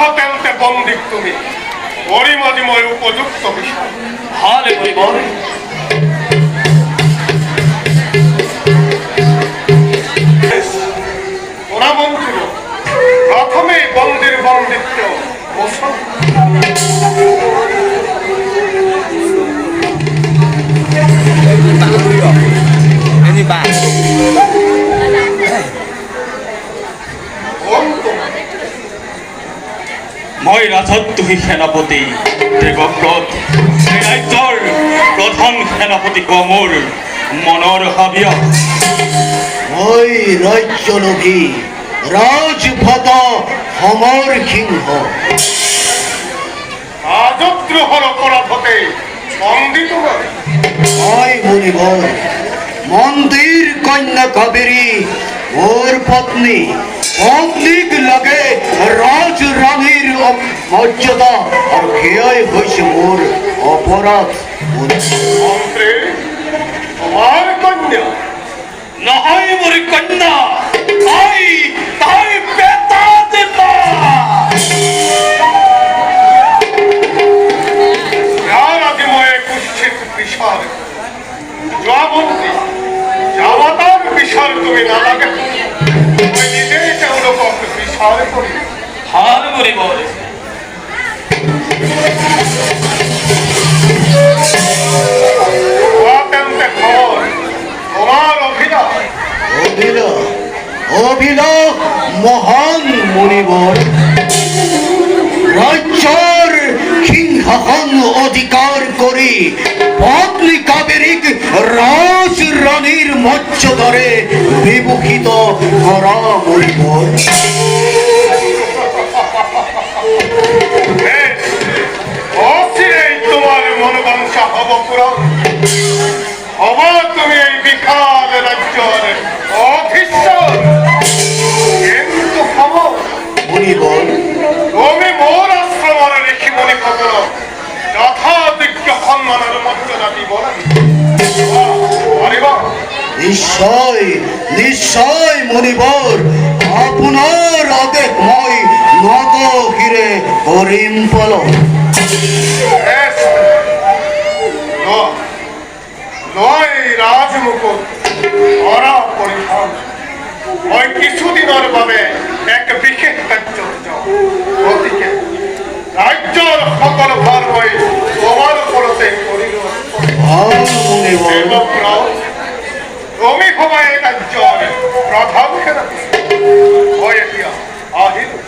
অত্যন্তে বন্দিক তুমি পরিমণিময় উপযুক্ত বিষয়। হালে পরিবর ওরা মন্ত্রী প্রথমেই বন্দির বন্দিত্ব পোষণ মই রাজত্বহী সেনাপতি দেবব্রত রাজ্যৰ প্রধান সেনাপতি কমর মনৰ হাবিয়া মই ৰাজ্যলোভী ৰাজভট সমর সিংহ রাজদ্রোহর অপরাধতে বন্দিত নয়। মই মুনিবর মন্দির কন্যা কাবেরী ওর পত্নী পত্নীক লাগে রাজ রানীর মর্যাদা আর খেয়াই হয়েছে মোর অপরাধ। মন্ত্রী তোমার কন্যা নহয় মোৰ কন্যা তাই তাই বেটা দেবা যার আগে ময়ে কুচ্ছিত বিশাল জবাবন্দি যাওয়াতার বিশাল তুমি না লাগে তুমি নিজেই তেওঁলোকক বিশাল করি হাল পরিবর অত্যন্তে খবর তোমার অভিনয় অভিল অভিল মহান মুনিবর রাজ্যর সিংহাসন অধিকার করি পত্নী কাবেরীক রাজ রানীর মর্যাদারে বিমুখিত করা মুনিবর। বেশ, অচিরেই তোমার মনোবাঞ্ছা হব পূরণ হব তুমি এই বিশাল রাজ্যের অধীশ্বর। কিন্তু খবর মুনিবর তুমি মোর আশ্রমর ঋষি মুনি সকল যথাযোগ্য সম্মানের মর্যাদা দিব পারিব। নিশ্চয় নিশ্চয় মুনিবর আপনার আদেশ মই নত হিরে করিম পলক। বেশ, নয় রাজমুকুট ধরা পরিধান ওই কিছুদিনের বাবে এক বিশেষ কার্য গতিকে রাজ্যর সকল ভার মই তোমার উপরতে করিল। মুনিবর তুমি হবা এই রাজ্যর প্রধান সেনাপতি। মই এতিয়া আহিলো।